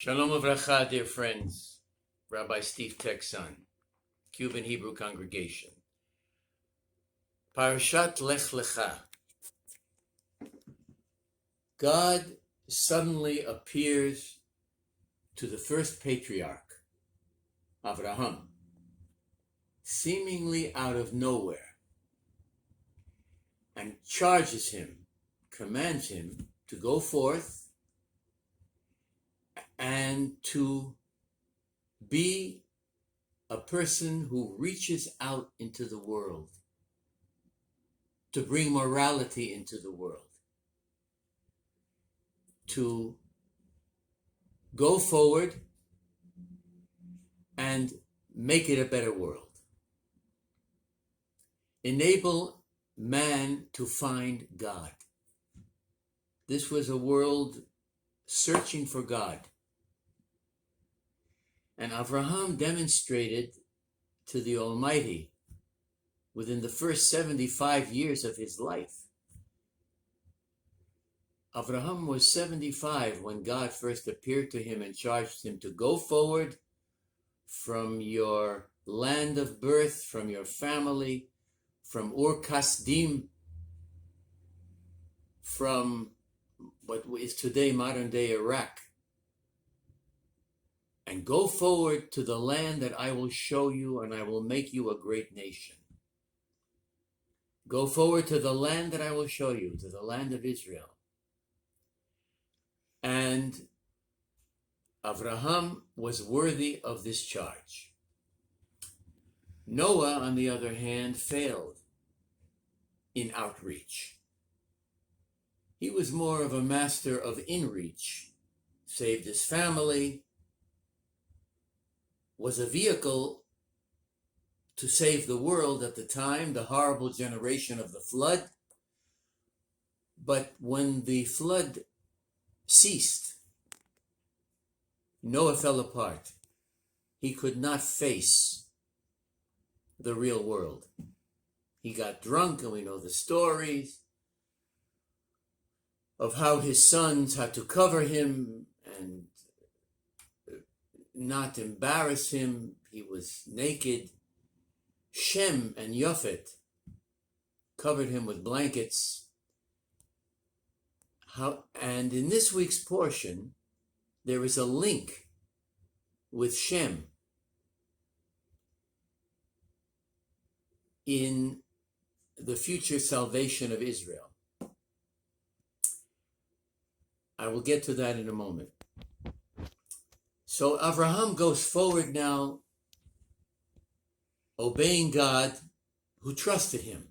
Shalom Avracha, dear friends. Rabbi Steve Texon, Cuban Hebrew congregation. Parashat Lech Lecha. God suddenly appears to the first patriarch, Avraham, seemingly out of nowhere, and charges him, commands him to go forth and to be a person who reaches out into the world, to bring morality into the world, to go forward and make it a better world. Enable man to find God. This was a world searching for God. And Avraham demonstrated to the Almighty within the first 75 years of his life. Avraham was 75 when God first appeared to him and charged him to go forward from your land of birth, from your family, from Ur Kasdim, from what is today modern day Iraq, and go forward to the land that I will show you, and I will make you a great nation. Go forward to the land that I will show you, to the land of Israel. And Avraham was worthy of this charge. Noah, on the other hand, failed in outreach. He was more of a master of inreach, saved his family, was a vehicle to save the world at the time, the horrible generation of the flood. But when the flood ceased, Noah fell apart. He could not face the real world. He got drunk, and we know the stories of how his sons had to cover him and not embarrass him. He was naked. Shem and Yafet covered him with blankets. And in this week's portion, there is a link with Shem in the future salvation of Israel. I will get to that in a moment. So Avraham goes forward now, obeying God, who trusted him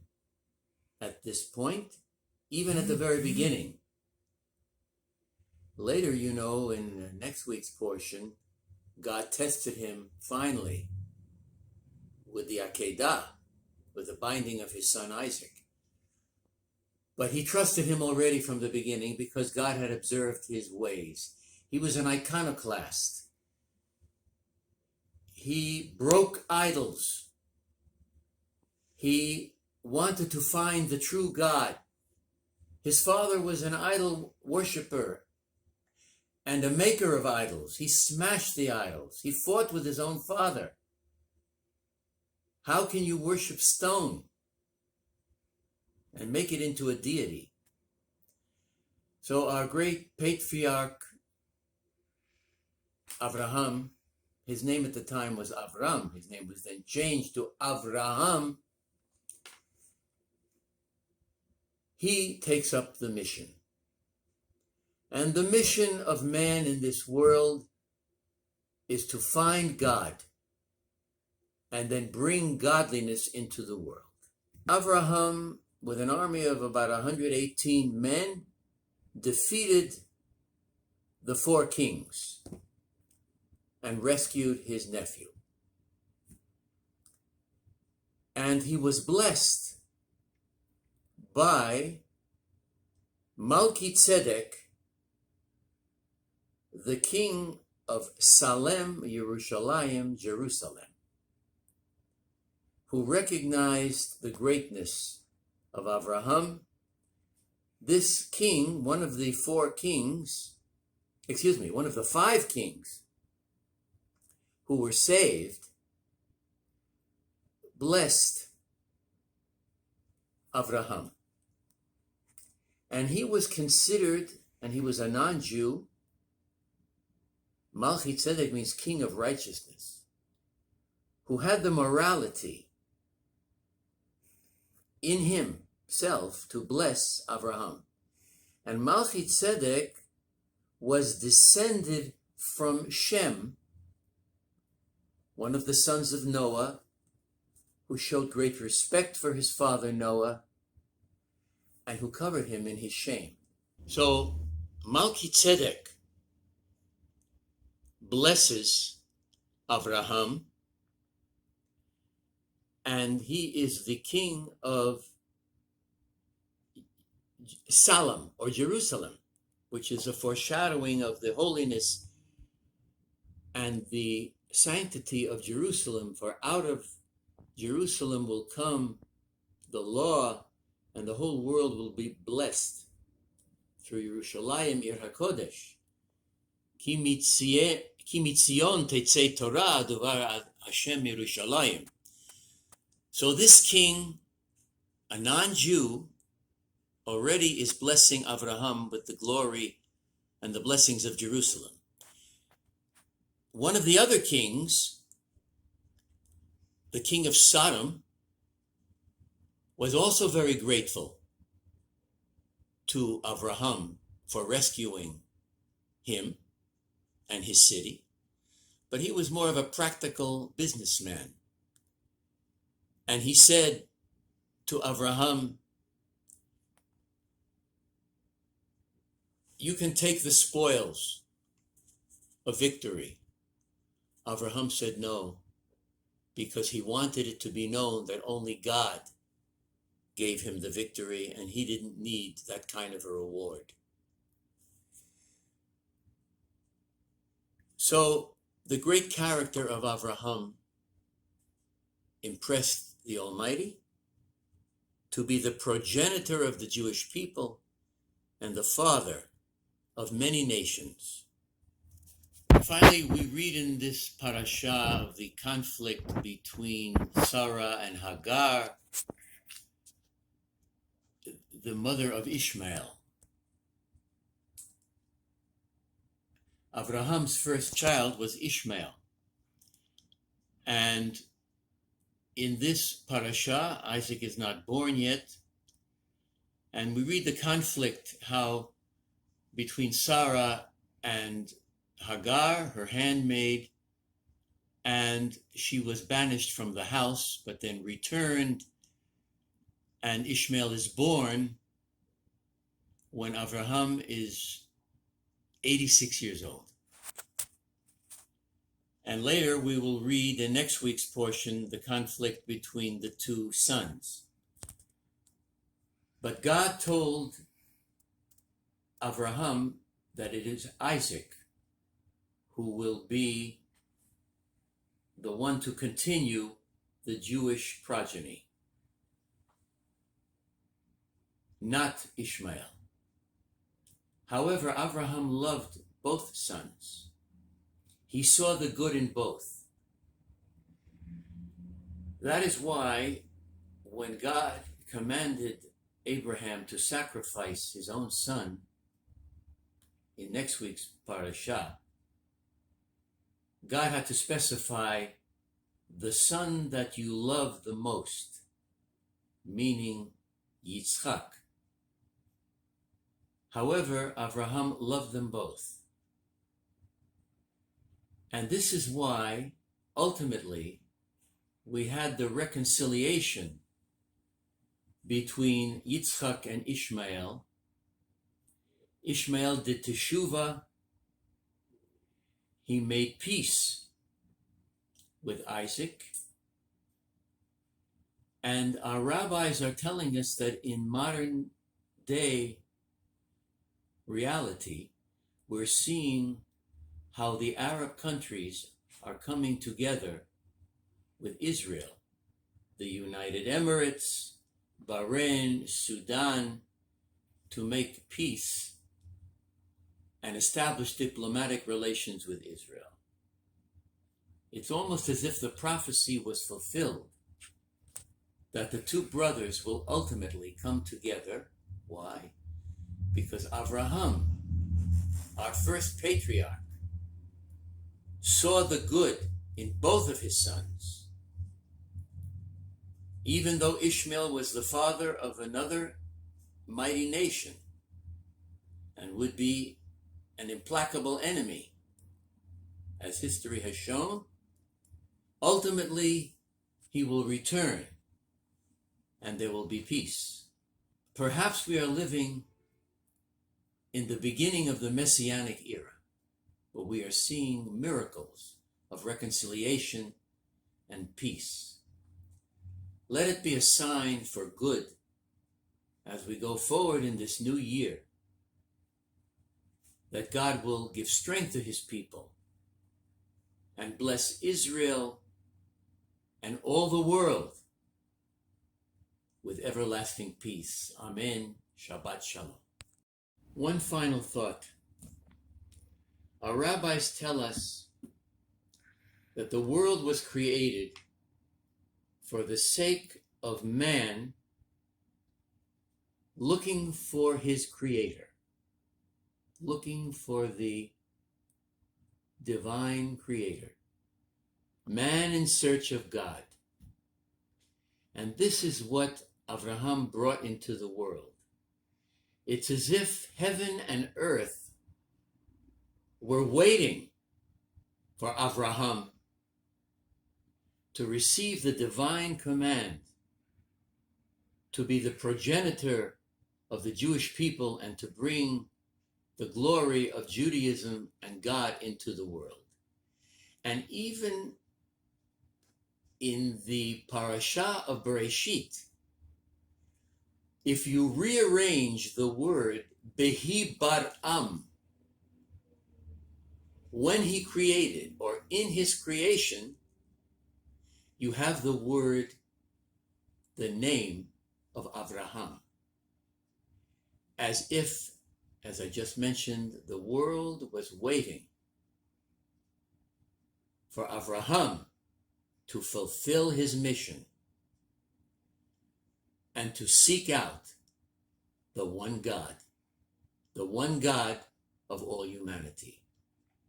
at this point, even at the very beginning. Later, you know, in next week's portion, God tested him finally with the Akedah, with the binding of his son Isaac. But he trusted him already from the beginning because God had observed his ways. He was an iconoclast. He broke idols. He wanted to find the true God. His father was an idol worshiper and a maker of idols. He smashed the idols. He fought with his own father. How can you worship stone and make it into a deity? So our great patriarch, Avraham, his name at the time was Avram. His name was then changed to Avraham. He takes up the mission. And the mission of man in this world is to find God and then bring godliness into the world. Avraham, with an army of about 118 men, defeated the 4 kings and rescued his nephew. And he was blessed by Melchizedek, the king of Salem, Yerushalayim, Jerusalem, who recognized the greatness of Avraham. This king, one of the 4 kings, one of the 5 kings who were saved, blessed Avraham. And he was considered, and he was a non-Jew. Malchi Tzedek means king of righteousness, who had the morality in himself to bless Avraham. And Malchi Tzedek was descended from Shem, one of the sons of Noah, who showed great respect for his father Noah and who covered him in his shame. So Malchi Tzedek blesses Avraham, and he is the king of Salem, or Jerusalem, which is a foreshadowing of the holiness and the sanctity of Jerusalem. For out of Jerusalem will come the law, and the whole world will be blessed through Yerushalayim, Ir HaKodesh. Ki mitzion tetzei Torah duvar Hashem Yerushalayim. So this king, a non-Jew, already is blessing Avraham with the glory and the blessings of Jerusalem. One of the other kings, the king of Sodom, was also very grateful to Avraham for rescuing him and his city, but he was more of a practical businessman. And he said to Avraham, "You can take the spoils of victory." Avraham said no, because he wanted it to be known that only God gave him the victory, and he didn't need that kind of a reward. So the great character of Avraham impressed the Almighty to be the progenitor of the Jewish people and the father of many nations. Finally, we read in this parasha of the conflict between Sarah and Hagar, the mother of Ishmael. Abraham's first child was Ishmael. And in this parasha, Isaac is not born yet. And we read the conflict, how between Sarah and Hagar, her handmaid, and she was banished from the house, but then returned, and Ishmael is born when Avraham is 86 years old. And later we will read in next week's portion the conflict between the 2 sons. But God told Avraham that it is Isaac who will be the one to continue the Jewish progeny, not Ishmael. However, Avraham loved both sons. He saw the good in both. That is why when God commanded Abraham to sacrifice his own son in next week's parasha, God had to specify the son that you love the most, meaning Yitzchak. However, Avraham loved them both. And this is why, ultimately, we had the reconciliation between Yitzchak and Ishmael. Ishmael did teshuvah. He made peace with Isaac. And our rabbis are telling us that in modern day reality, we're seeing how the Arab countries are coming together with Israel, the United Emirates, Bahrain, Sudan, to make peace and establish diplomatic relations with Israel. It's almost as if the prophecy was fulfilled that the two brothers will ultimately come together. Why? Because Avraham, our first patriarch, saw the good in both of his sons. Even though Ishmael was the father of another mighty nation and would be an implacable enemy, as history has shown, ultimately he will return and there will be peace. Perhaps we are living in the beginning of the Messianic era, where we are seeing miracles of reconciliation and peace. Let it be a sign for good as we go forward in this new year, that God will give strength to his people and bless Israel and all the world with everlasting peace. Amen. Shabbat Shalom. One final thought. Our rabbis tell us that the world was created for the sake of man looking for his creator, looking for the divine creator, man in search of God. And this is what Avraham brought into the world. It's as if heaven and earth were waiting for Avraham to receive the divine command to be the progenitor of the Jewish people and to bring the glory of Judaism and God into the world. And even in the parasha of Bereshit, if you rearrange the word Behi Bar'am, when he created, or in his creation, you have the word, the name of Avraham. As if, as I just mentioned, the world was waiting for Avraham to fulfill his mission and to seek out the one God of all humanity.